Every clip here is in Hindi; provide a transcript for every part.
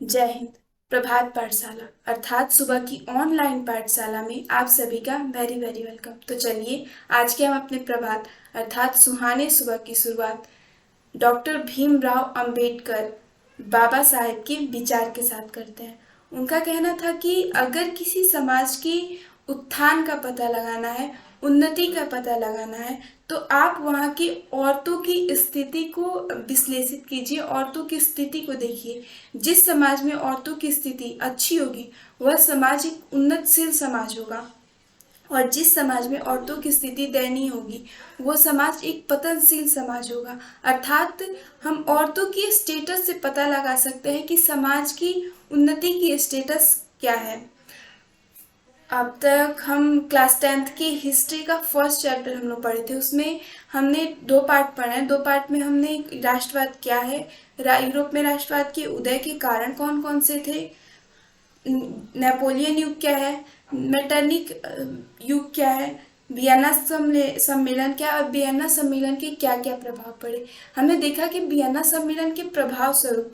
जय हिंद। प्रभात पाठशाला अर्थात सुबह की ऑनलाइन पाठशाला में आप सभी का वेरी वेरी वेलकम। तो चलिए आज के हम अपने प्रभात अर्थात सुहाने सुबह की शुरुआत डॉक्टर भीमराव अंबेडकर बाबा साहेब के विचार के साथ करते हैं। उनका कहना था कि अगर किसी समाज की उत्थान का पता लगाना है, उन्नति का पता लगाना है, तो आप वहाँ की औरतों की स्थिति को विश्लेषित कीजिए, औरतों की स्थिति को देखिए। जिस समाज में औरतों की स्थिति अच्छी होगी वह समाज एक उन्नतशील समाज होगा, और जिस समाज में औरतों की स्थिति दयनीय होगी वो समाज एक पतनशील समाज होगा। अर्थात हम औरतों की स्टेटस से पता लगा सकते हैं कि समाज की उन्नति की स्टेटस क्या है। अब तक हम क्लास 10th की हिस्ट्री का फर्स्ट चैप्टर हम लोग पढ़े थे। उसमें हमने दो पार्ट पढ़े हैं। दो पार्ट में हमने राष्ट्रवाद क्या है, यूरोप में राष्ट्रवाद के उदय के कारण कौन कौन से थे, नेपोलियन युग क्या है, मेटरनिक युग क्या है, वियना सम्मेलन क्या, और वियना सम्मेलन के क्या क्या प्रभाव पड़े। हमने देखा कि वियना सम्मेलन के प्रभाव स्वरूप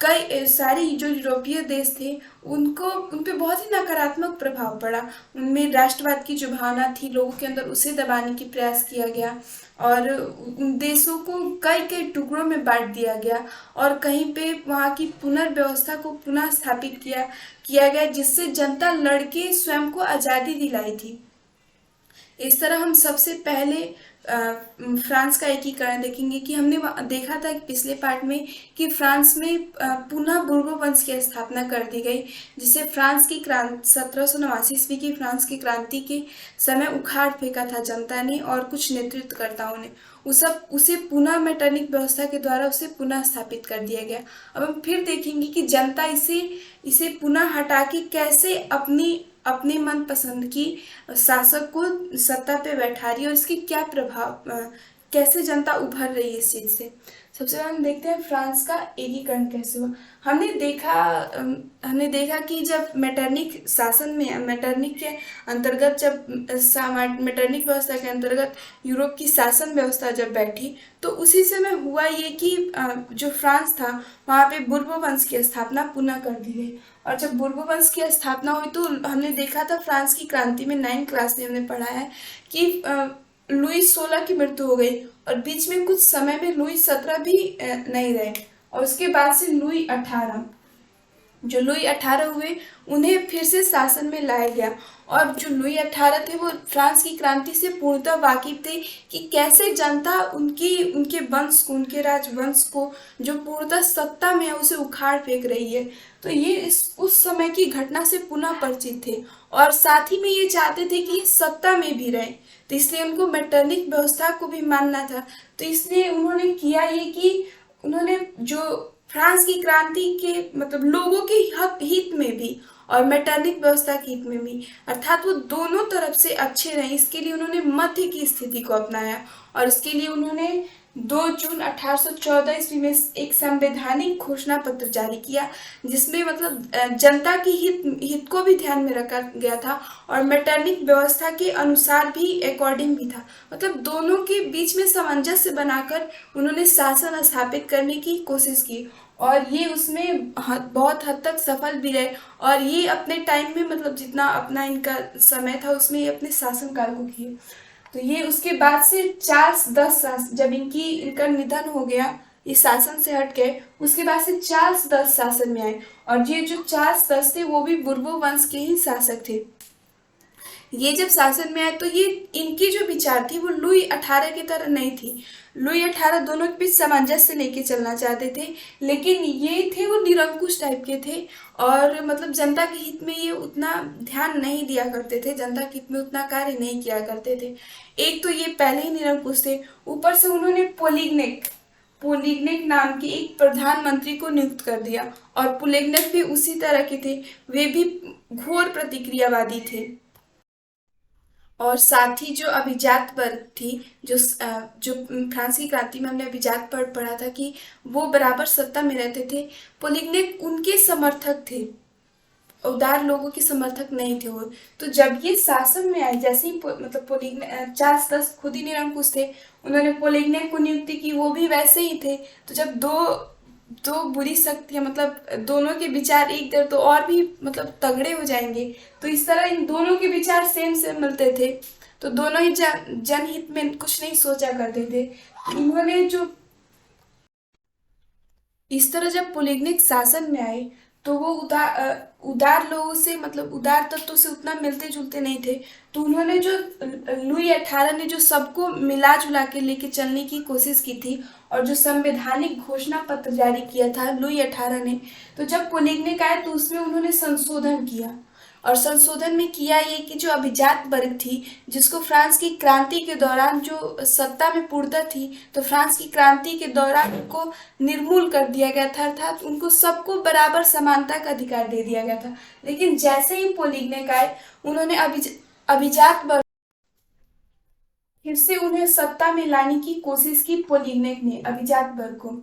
कई सारे जो यूरोपीय देश थे उनको उन पे बहुत ही नकारात्मक प्रभाव पड़ा। उनमें राष्ट्रवाद की जो भावना थी लोगों के अंदर उसे दबाने की प्रयास किया गया, और उन देशों को कई कई टुकड़ों में बांट दिया गया, और कहीं पे वहाँ की पुनर्व्यवस्था को पुनः स्थापित किया गया, जिससे जनता लड़के स्वयं को आज़ादी दिलाई थी। इस तरह हम सबसे पहले फ्रांस का एकीकरण देखेंगे कि हमने देखा था कि पिछले पार्ट में कि फ्रांस में पुनः बूर्बो वंश की स्थापना कर दी गई, जिसे फ्रांस की क्रांति 1789 ईस्वी की फ्रांस की क्रांति के समय उखाड़ फेंका था जनता ने और कुछ नेतृत्वकर्ताओं ने। उसे पुनः मेटरनिक व्यवस्था के द्वारा उसे पुनः स्थापित कर दिया गया। अब हम फिर देखेंगे कि जनता इसे पुनः हटा के कैसे अपनी मनपसंद की शासक को सत्ता पे बैठा रही है, और इसके क्या प्रभाव, कैसे जनता उभर रही है इस चीज से। सबसे पहले हम देखते हैं फ्रांस का एकीकरण कैसे हुआ। हमने देखा कि जब मेटरनिक शासन में मेटरनिक के अंतर्गत जब मेटरनिक व्यवस्था के अंतर्गत यूरोप की शासन व्यवस्था जब बैठी, तो उसी समय हुआ ये कि जो फ्रांस था वहाँ पे बूर्बो वंश की स्थापना पुनः कर दी गई। और जब बूर्बो वंश की स्थापना हुई तो हमने देखा था फ्रांस की क्रांति में 9th क्लास में हमने पढ़ा है कि लुई 16 की मृत्यु हो गई, और बीच में कुछ समय में लुई 17 भी नहीं रहे, और उसके बाद से लुई 18 हुए, उन्हें फिर से शासन में लाया गया। और जो लुई 18 थे वो फ्रांस की क्रांति से पूर्णतः वाकिफ थे कि कैसे जनता उनके वंश को, उनके राजवंश को जो पूर्णतः सत्ता में है उसे उखाड़ फेंक रही है। तो ये उस समय की घटना से पुनः परिचित थे, और साथ ही में ये चाहते थे कि सत्ता में भी रहे, तो इसलिए उनको मेटरनिक व्यवस्था को भी मानना था। तो इसलिए उन्होंने किया ये कि उन्होंने जो फ्रांस की क्रांति के मतलब लोगों के हित में भी और मेटरनिक व्यवस्था के हित में भी, अर्थात वो दोनों तरफ से अच्छे रहे, इसके लिए उन्होंने मध्य की स्थिति को अपनाया। और इसके लिए उन्होंने 2 जून 1814 ईस्वी में एक संवैधानिक घोषणा पत्र जारी किया, जिसमें मतलब जनता की हित को भी ध्यान में रखा गया था, और मेटरनिक व्यवस्था के अनुसार भी अकॉर्डिंग भी था। मतलब दोनों के बीच में सामंजस्य बनाकर उन्होंने शासन स्थापित करने की कोशिश की, और ये उसमें बहुत हद तक सफल भी रहे। और ये अपने टाइम में मतलब जितना अपना इनका समय था उसमें ये अपने शासनकाल को किए। तो ये उसके बाद से चार्ल्स 10 जब इनका निधन हो गया, ये शासन से हट गए, उसके बाद से चार्ल्स 10 शासन में आए, और ये जो चार्ल्स 10 थे वो भी बुर्बो वंश के ही शासक थे। ये जब शासन में आए तो ये इनकी जो विचार थी वो लुई 18 की तरह नहीं थी। लुई 18 दोनों के बीच सामंजस्य लेके चलना चाहते थे, लेकिन ये थे वो निरंकुश टाइप के थे, और मतलब जनता के हित में ये उतना ध्यान नहीं दिया करते थे, जनता के हित में उतना कार्य नहीं किया करते थे। एक तो ये पहले ही निरंकुश थे, ऊपर से उन्होंने पोलिग्नेक नाम के एक प्रधानमंत्री को नियुक्त कर दिया, और पोलिग्नेक भी उसी तरह के थे, वे भी घोर प्रतिक्रियावादी थे। और साथ ही जो अभिजात वर्ग थी, जो फ्रांस की क्रांति में हमने अभिजात वर्ग पढ़ा था कि वो बराबर सत्ता में रहते थे, पोलिग्नेक उनके समर्थक थे, उदार लोगों के समर्थक नहीं थे वो। तो जब ये शासन में आए, जैसे ही मतलब पोलिग्नेक, चार्ल्स 10 खुद ही निरंकुश थे, उन्होंने पोलिग्नेक को नियुक्ति की, वो भी वैसे ही थे। तो जब दो दो बुरी शक्तियाँ, मतलब दोनों के विचार एक दर तो और भी मतलब तगड़े हो जाएंगे। तो इस तरह इन दोनों के विचार सेम सेम मिलते थे, तो दोनों ही जनहित में कुछ नहीं सोचा करते थे। इन्होंने जो इस तरह जब पोलिग्निक शासन में आए, तो वो उदार लोगों से, मतलब उदार तत्वों से उतना मिलते जुलते नहीं थे। तो उन्होंने जो लुई 18 ने जो सबको मिला जुला के लेके चलने की कोशिश की थी, और जो संवैधानिक घोषणा पत्र जारी किया था लुई 18 ने, तो जब पोलिग्निक आए तो उसमें उन्होंने संशोधन किया। और संशोधन में किया ये कि जो अभिजात वर्ग थी, जिसको फ्रांस की क्रांति के दौरान जो सत्ता में पूर्णता थी, तो फ्रांस की क्रांति के दौरान उनको निर्मूल कर दिया गया था, अर्थात उनको सबको बराबर समानता का अधिकार दे दिया गया था। लेकिन जैसे ही पोलिग्निक आए, उन्होंने अभिजात वर्ग फिर से उन्हें सत्ता में लाने की कोशिश की, पोलिग्निक ने अभिजात वर्ग को।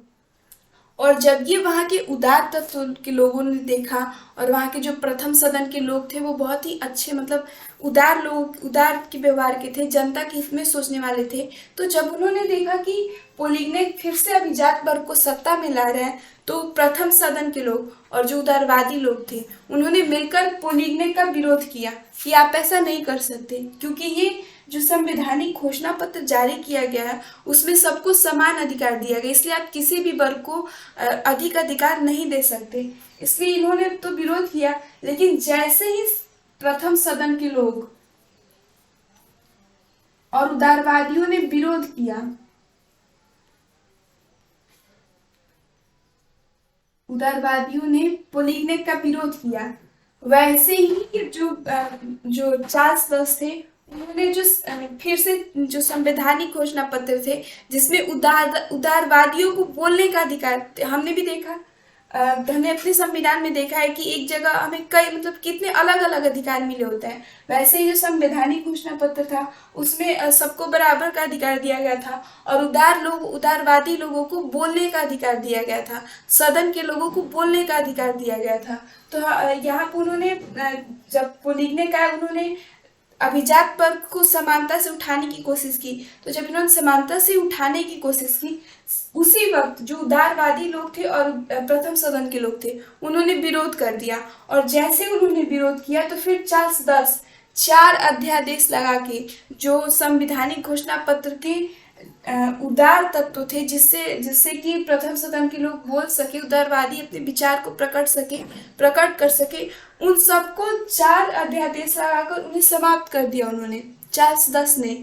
और जब ये वहाँ के उदार तत्व के लोगों ने देखा, और वहाँ के जो प्रथम सदन के लोग थे वो बहुत ही अच्छे, मतलब उदार लोग, उदार के व्यवहार के थे, जनता के हित में सोचने वाले थे। तो जब उन्होंने देखा कि पोलिग्निक फिर से अभिजात वर्ग को सत्ता में ला रहे हैं, तो प्रथम सदन के लोग और जो उदारवादी लोग थे, उन्होंने मिलकर पोलिग्निक का विरोध किया कि आप ऐसा नहीं कर सकते, क्योंकि ये जो संवैधानिक घोषणा पत्र जारी किया गया है उसमें सबको समान अधिकार दिया गया, इसलिए आप किसी भी वर्ग को अधिक अधिकार नहीं दे सकते। इसलिए इन्होंने तो विरोध किया। लेकिन जैसे ही प्रथम सदन के लोग और उदारवादियों ने विरोध किया, उदारवादियों ने पोलिग्निक का विरोध किया, वैसे ही जो चार्ल्स दस थे, उन्होंने जो फिर से जो संवैधानिक घोषणा पत्र थे, जिसमें उदारवादियों को बोलने का अधिकार, हमने भी देखा, हमने अपने संविधान में देखा है कि एक जगह हमें कई, मतलब कितने अलग अलग अधिकार मिले होते हैं। वैसे ही जो संवैधानिक घोषणा पत्र था उसमें सबको बराबर का अधिकार दिया गया था, और उदारवादी लोगों को बोलने का अधिकार दिया गया था, सदन के लोगों को बोलने का अधिकार दिया गया था। तो यहाँ पर उन्होंने जब पोलिग्निक आया, उन्होंने अभिजात वर्ग को समानता से उठाने की कोशिश की। तो जब इन्होंने समानता से उठाने की कोशिश की, उसी वक्त जो उदारवादी लोग थे और प्रथम सदन के लोग थे, उन्होंने विरोध कर दिया। और जैसे उन्होंने विरोध किया, तो फिर चार्ल्स दस 4 अध्यादेश लगा के, जो संवैधानिक घोषणा पत्र के उदार तत्व थे, जिससे कि प्रथम सदन के लोग बोल सके, उदारवादी अपने विचार को प्रकट कर सके, उन सबको 4 अध्यादेश लगाकर उन्हें समाप्त कर दिया उन्होंने, चार्ल्स दस ने।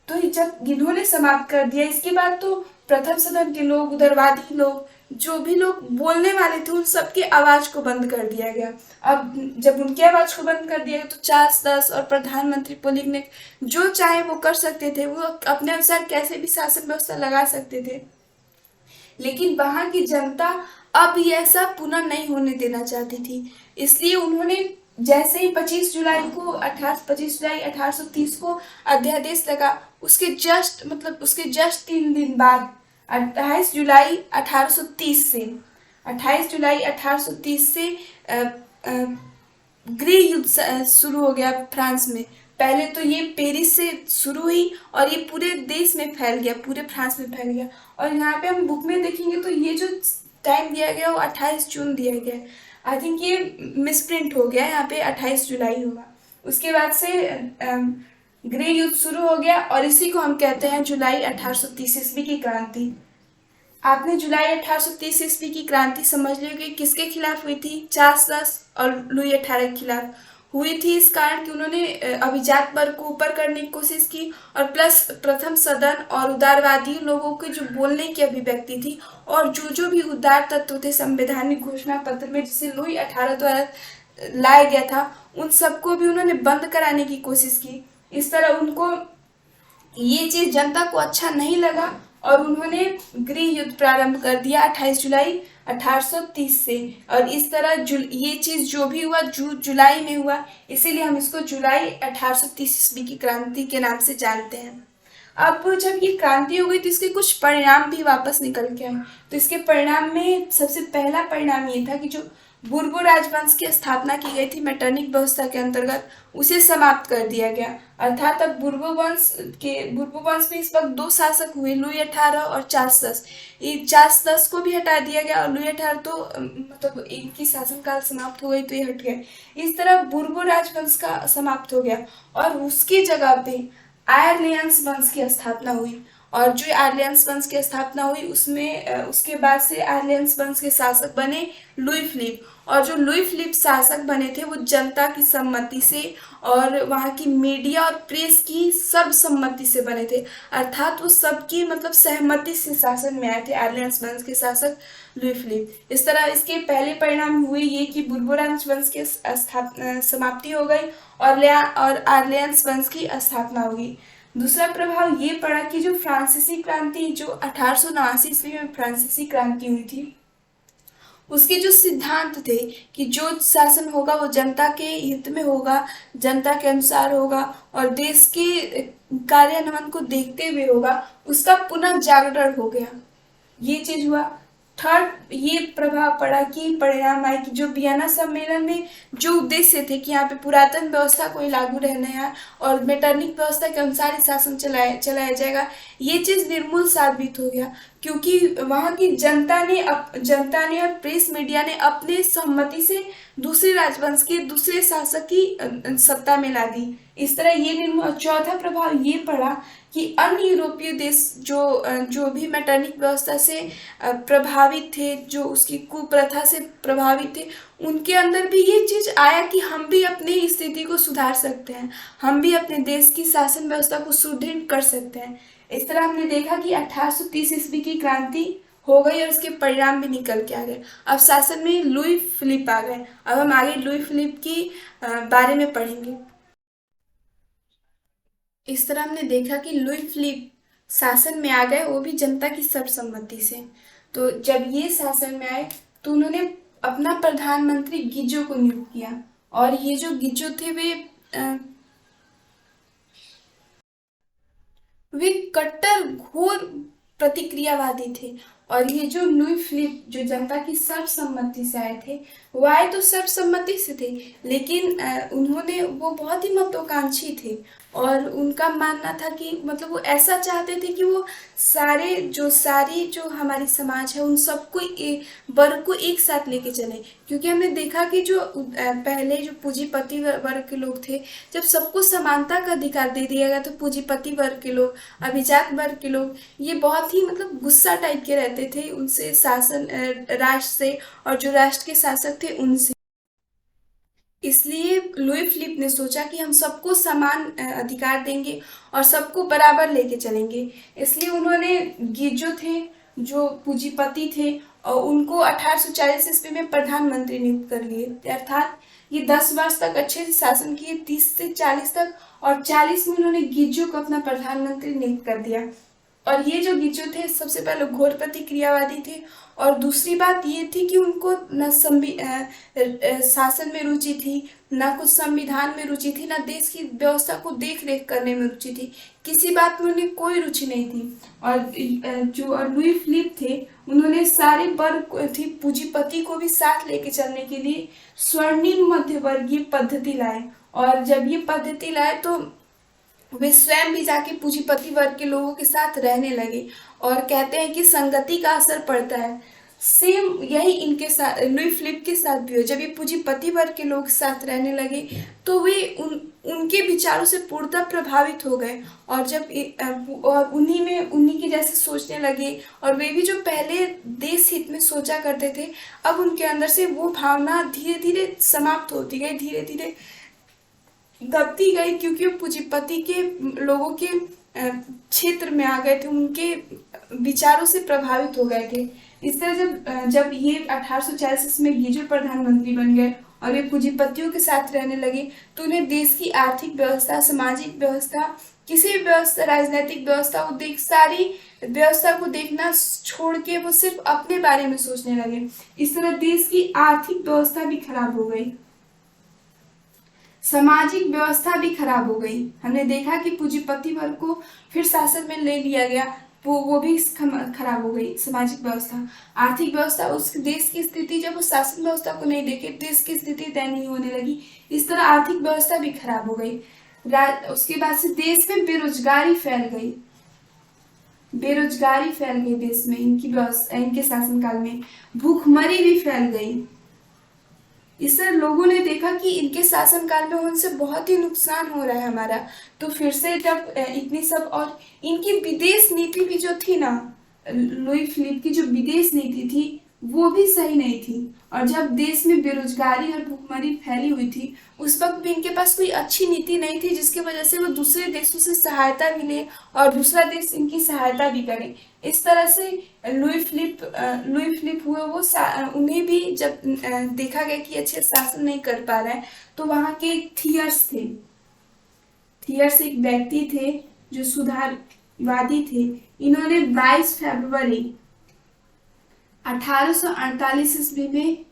तो जब इन्होंने समाप्त कर दिया, इसके बाद तो प्रथम सदन के लोग, उदारवादी लोग, जो भी लोग बोलने वाले थे, उन सबकी आवाज को बंद कर दिया गया। अब जब उनकी आवाज को बंद कर दिया गया, तो चार्ल्स दस और प्रधानमंत्री पोलिग्निक जो चाहे वो कर सकते थे, वो अपने अनुसार कैसे भी शासन व्यवस्था लगा सकते थे। लेकिन वहां की जनता अब ये ऐसा पुनः नहीं होने देना चाहती थी। इसलिए उन्होंने जैसे ही 25 जुलाई 1830 को अध्यादेश लगा, उसके जस्ट 3 दिन बाद 28 जुलाई 1830 से गृह युद्ध शुरू हो गया फ्रांस में। पहले तो ये पेरिस से शुरू हुई और ये पूरे देश में फैल गया, पूरे फ्रांस में फैल गया। और यहाँ पे हम बुक में देखेंगे तो ये जो टाइम दिया गया वो 28 जून दिया गया है। आई थिंक ये मिसप्रिंट हो गया, यहाँ पे 28 जुलाई होगा। उसके बाद से गृह युद्ध शुरू हो गया, और इसी को हम कहते हैं जुलाई 1830 ईस्वी की क्रांति। आपने जुलाई 1830 ईस्वी की क्रांति समझ ली कि किसके खिलाफ हुई थी? चार्ल्स दस और लुई 18 के खिलाफ हुई थी, इस कारण कि उन्होंने अभिजात वर्ग को ऊपर करने की कोशिश की, और प्लस प्रथम सदन और उदारवादी लोगों के जो बोलने की अभिव्यक्ति थी, और जो भी उदार तत्व थे संवैधानिक घोषणा पत्र में, जिसे लुई 18 द्वारा लाया गया था, उन सबको भी उन्होंने बंद कराने की कोशिश की। इस तरह उनको ये चीज जनता को अच्छा नहीं लगा, और उन्होंने गृह युद्ध प्रारंभ कर दिया 28 जुलाई 1830 से। और इस तरह ये चीज जो भी हुआ जुलाई में हुआ, इसीलिए हम इसको जुलाई 1830 ईस्वी की क्रांति के नाम से जानते हैं। अब जब ये क्रांति हो गई, तो इसके कुछ परिणाम भी वापस निकल के आए। तो इसके परिणाम में सबसे पहला परिणाम ये था कि जो बुर्बो राजवंश की स्थापना की गई थी मेटरनिक व्यवस्था के अंतर्गत, उसे समाप्त कर दिया गया। अर्थात अब बुर्बो वंश में इस वक्त दो शासक हुए, लुई 18 और चार्ल्स 10। ये चार्ल्स 10 को भी हटा दिया गया और लुई 18 तो मतलब इनकी शासनकाल समाप्त हो गई तो ये हट गए। इस तरह बुर्बो राजवंश का समाप्त हो गया और उसकी जगह पे आयरलैंड्स वंश की स्थापना हुई। और जो आर्लियंस वंश की स्थापना हुई उसमें उसके बाद से आर्लियंस वंश के शासक बने लुई फिलिप। और जो लुई फिलिप शासक बने थे वो जनता की सम्मति से और वहाँ की मीडिया और प्रेस की सर्वसम्मति से बने थे। अर्थात वो सबकी मतलब सहमति से शासन में आए थे आर्लियंस वंश के शासक लुई फिलिप। इस तरह इसके पहले परिणाम हुए ये कि बुर्बो राजवंश की समाप्ति हो गई और आर्लियंस वंश की स्थापना होगी। दूसरा प्रभाव ये पड़ा कि जो फ्रांसीसी क्रांति जो 1879 ईस्वी में फ्रांसीसी क्रांति हुई थी, उसके जो सिद्धांत थे कि जो शासन होगा वो जनता के हित में होगा, जनता के अनुसार होगा और देश के कार्यान्वयन को देखते हुए होगा, उसका पुनः जागरण हो गया। ये चीज हुआ। थर्ड ये प्रभाव पड़ा कि परिणाम आए कि जो वियना सम्मेलन में जो उद्देश्य थे कि यहाँ पे पुरातन व्यवस्था को ही लागू रहना है और मेटरनिक व्यवस्था के अनुसार ही शासन चलाया जाएगा, ये चीज निर्मूल साबित हो गया। क्योंकि वहाँ की जनता ने और प्रेस मीडिया ने अपने सहमति से दूसरे राजवंश के दूसरे शासक की सत्ता में ला दी। इस तरह ये निर्मूल। चौथा प्रभाव ये पड़ा कि अन्य यूरोपीय देश जो भी मैटरनिक व्यवस्था से प्रभावित थे, जो उसकी कुप्रथा से प्रभावित थे, उनके अंदर भी ये चीज आया कि हम भी अपनी स्थिति को सुधार सकते हैं, हम भी अपने देश की शासन व्यवस्था को सुदृढ़ कर सकते हैं। इस तरह हमने देखा कि 1830 ईस्वी की क्रांति हो गई और उसके परिणाम भी निकल के आ गए। अब शासन में लुई फिलिप आ गए। अब हम आगे लुई फिलिप की बारे में पढ़ेंगे। इस तरह हमने देखा कि लुई फिलिप शासन में आ गए, वो भी जनता की सर्वसम्मति से। तो जब ये शासन में आए तो उन्होंने अपना प्रधानमंत्री गिजो को नियुक्त किया और ये जो गिजो थे वे कट्टर घोर प्रतिक्रियावादी थे। और ये जो लुई फिलिप जो जनता की सर्वसम्मति से आए थे, वो आए तो सर्वसम्मति से थे, लेकिन वो बहुत ही महत्वाकांक्षी थे और उनका मानना था कि मतलब वो ऐसा चाहते थे कि वो सारी जो हमारी समाज है उन सबको वर्ग को एक साथ लेके चले। क्योंकि हमने देखा कि जो पहले जो पूंजीपति वर्ग के लोग थे, जब सबको समानता का अधिकार दे दिया गया तो पूंजीपति वर्ग के लोग, अभिजात वर्ग के लोग ये बहुत ही मतलब गुस्सा टाइप के रहते थे उनसे, शासन राष्ट्र से और जो राष्ट्र के शासक थे उनसे। इसलिए लुई फिलिप ने सोचा कि हम सबको समान अधिकार देंगे और सबको बराबर लेके चलेंगे। इसलिए उन्होंने गिजो थे जो पूंजीपति थे और उनको 1840 ईस्वी में प्रधानमंत्री नियुक्त कर लिए। अर्थात ये 10 वर्ष तक अच्छे से शासन किए, 30 से 40 तक, और 40 में उन्होंने गिजो को अपना प्रधानमंत्री नियुक्त कर दिया। और ये जो गिजो थे सबसे पहले घोर प्रतिक्रियावादी थे और दूसरी बात ये थी कि उनको न शासन में रुचि थी, ना कुछ संविधान में रुचि थी, ना देश की व्यवस्था को देख रेख करने में रुचि थी, किसी बात में उन्हें कोई रुचि नहीं थी। और लुई फिलिप थे, उन्होंने सारे वर्ग थी पूंजीपति को भी साथ लेके चलने के लिए स्वर्णिम मध्यवर्गीय पद्धति लाए। और जब ये पद्धति लाए तो वे स्वयं भी जाके पूंजीपति वर्ग के लोगों के साथ रहने लगे और कहते हैं कि संगति का असर पड़ता है। सेम यही इनके साथ लुई फिलिप के साथ भी हो। जब ये पूंजीपति वर्ग के लोग साथ रहने लगे तो वे उनके विचारों से पूर्णतः प्रभावित हो गए और उन्हीं के जैसे सोचने लगे और वे भी जो पहले देश हित में सोचा करते थे, अब उनके अंदर से वो भावना धीरे धीरे समाप्त होती गई, धीरे धीरे दबती गई, क्योंकि वो पूंजीपति के लोगों के क्षेत्र में आ गए थे, उनके विचारों से प्रभावित हो गए थे। इस तरह जब ये 1840 में गिजो प्रधानमंत्री बन गए और वे पूंजीपतियों के साथ रहने लगे तो उन्हें देश की आर्थिक व्यवस्था, सामाजिक व्यवस्था, किसी भी व्यवस्था, राजनीतिक व्यवस्था, वो सारी व्यवस्था को देखना छोड़ के वो सिर्फ अपने बारे में सोचने लगे। इस तरह देश की आर्थिक व्यवस्था भी खराब हो गई, सामाजिक व्यवस्था भी खराब हो गई। हमने देखा कि पूंजीपति वर्ग को फिर शासन में ले लिया गया वो भी खराब हो गई। सामाजिक व्यवस्था, आर्थिक व्यवस्था, उस देश की स्थिति, जब वो शासन व्यवस्था को नहीं देखे देश की स्थिति दयनीय होने लगी। इस तरह आर्थिक व्यवस्था भी खराब हो गई। उसके बाद से देश में बेरोजगारी फैल गई। बेरोजगारी फैल गई देश में, इनके शासनकाल में भूखमरी भी फैल गई। इससे लोगों ने देखा कि इनके शासनकाल में उनसे बहुत ही नुकसान हो रहा है हमारा। तो फिर से जब इतनी सब, और इनकी विदेश नीति भी जो थी ना, लुई फिलिप की जो विदेश नीति थी वो भी सही नहीं थी। और जब देश में बेरोजगारी और भुखमरी फैली हुई थी, उस वक्त भी इनके पास कोई अच्छी नीति नहीं थी जिसकी वजह से वो दूसरे देशों से सहायता भी ले और दूसरा देश इनकी सहायता भी करे। इस तरह से लुई फिलिप हुए वो उन्हें भी जब देखा गया कि अच्छे शासन नहीं कर पा रहे हैं, तो वहाँ के थियर्स थे। थियर्स एक व्यक्ति थे जो सुधारवादी थे। इन्होंने 22 फरवरी 1848 ईस्वी में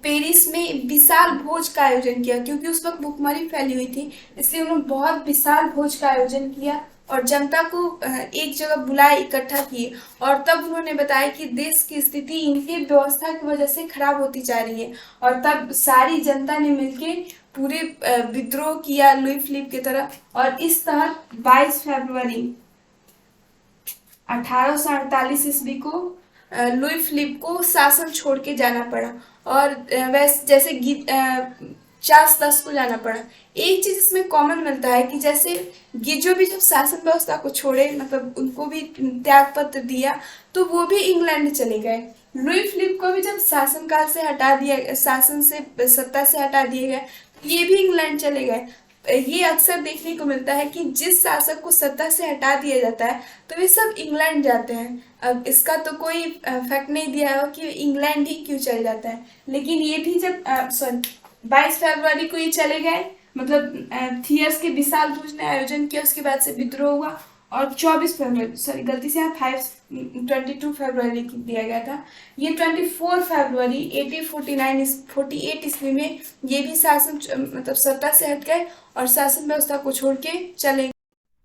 पेरिस में विशाल भोज का आयोजन किया। क्योंकि उस वक्त भुखमरी फैली हुई थी, इसलिए उन्होंने बहुत विशाल भोज का आयोजन किया और जनता को एक जगह बुलाए, इकट्ठा किए। और तब उन्होंने बताया कि देश की स्थिति इनकी व्यवस्था की वजह से खराब होती जा रही है। और तब सारी जनता ने मिलके पूरे विद्रोह किया लुई फिलिप की तरफ। और इस तरह 22 फरवरी 1848 ईस्वी को लुई फिलिप को शासन छोड़ के जाना पड़ा। और वैसे जैसे चार्ल्स 10 को जाना पड़ा। एक चीज इसमें कॉमन मिलता है कि जैसे गिजो भी जब शासन व्यवस्था को छोड़े, मतलब उनको भी त्याग पत्र दिया, तो वो भी इंग्लैंड चले गए। लुई फिलिप को भी जब शासनकाल से हटा दिया, शासन से सत्ता से हटा दिए गए, ये भी इंग्लैंड चले गए। ये अक्सर देखने को मिलता है कि जिस शासक को सत्ता से हटा दिया जाता है तो वे सब इंग्लैंड जाते हैं। अब इसका तो कोई फैक्ट नहीं दिया है कि इंग्लैंड ही क्यों चले जाता है, लेकिन ये भी जब 22 फरवरी को ये चले गए, मतलब थियर्स के विशाल भोज ने आयोजन किया, उसके बाद से विद्रोह हुआ। और 24 फरवरी, सॉरी गलती से यहाँ 22 फरवरी दिया गया था, ये 24 फरवरी 1848 ईस्वी में ये भी शासन मतलब सत्ता से हट गए और शासन व्यवस्था को छोड़ के चले गए।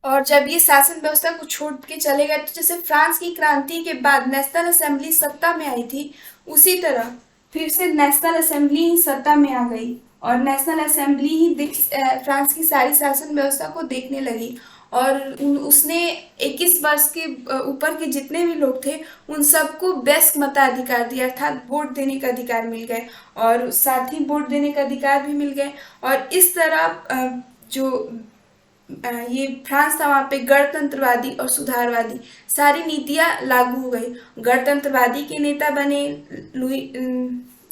और जब ये शासन व्यवस्था को छोड़ के चले गए, तो जैसे फ्रांस की क्रांति के बाद नेशनल असेंबली सत्ता में आई थी, उसी तरह फिर से नेशनल असेंबली ही सत्ता में आ गई। और नेशनल असेंबली ही फ्रांस की सारी शासन व्यवस्था को देखने लगी। और उसने 21 वर्ष के ऊपर के जितने भी लोग थे उन सबको वयस्क मताधिकार दिया, अर्थात वोट देने का अधिकार मिल गए। और साथ ही वोट देने का अधिकार भी मिल गए। और इस तरह जो ये फ्रांस था, वहाँ पे गणतंत्रवादी और सुधारवादी सारी नीतियाँ लागू हो गई। गणतंत्रवादी के नेता बने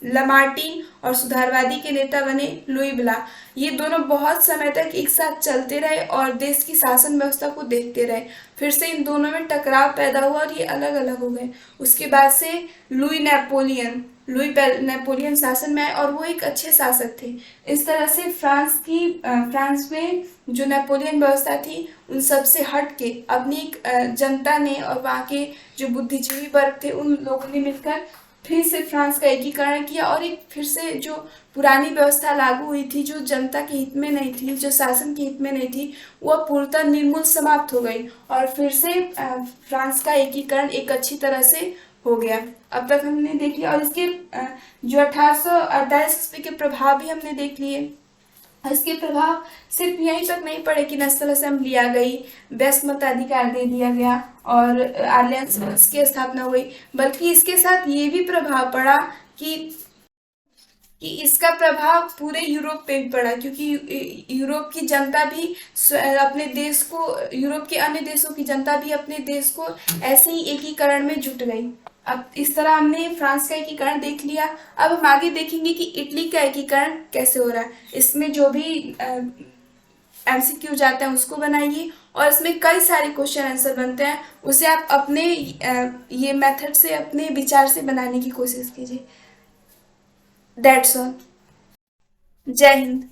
लामार्टीन और सुधारवादी के नेता बने लुई ब्ला। ये दोनों बहुत समय तक एक साथ चलते रहे और देश की शासन व्यवस्था को देखते रहे। फिर से इन दोनों में टकराव पैदा हुआ और ये अलग अलग हो गए। उसके बाद से लुई नेपोलियन शासन में आए और वो एक अच्छे शासक थे। इस तरह से फ्रांस में जो नेपोलियन व्यवस्था थी उन सब से हट के अपनी जनता ने और वहाँ के जो बुद्धिजीवी वर्ग थे उन लोगों ने मिलकर फिर से फ्रांस का एकीकरण किया। और एक फिर से जो पुरानी व्यवस्था लागू हुई थी, जो जनता के हित में नहीं थी, जो शासन के हित में नहीं थी, वो पूर्णतः निर्मूल समाप्त हो गई। और फिर से फ्रांस का एकीकरण एक अच्छी तरह से हो गया। अब तक हमने देख लिया। और इसके जो 1848 ईस्वी के प्रभाव भी हमने देख लिए। इसके प्रभाव सिर्फ यहीं तक नहीं पड़े कि नेशनल असेंबली आ गई, वयस्क मताधिकार दे दिया गया और अलायंस की स्थापना हुई, बल्कि इसके साथ ये भी प्रभाव पड़ा कि इसका प्रभाव पूरे यूरोप पे भी पड़ा। क्योंकि यूरोप की जनता भी अपने देश को, यूरोप के अन्य देशों की जनता भी अपने देश को ऐसे ही एकीकरण में जुट गई। अब इस तरह हमने फ्रांस का एकीकरण देख लिया। अब हम आगे देखेंगे कि इटली का एकीकरण कैसे हो रहा है। इसमें जो भी MCQ जाते हैं उसको बनाइए और इसमें कई सारे क्वेश्चन आंसर बनते हैं, उसे आप अपने ये मेथड से, अपने विचार से बनाने की कोशिश कीजिए। That's all. जय हिंद।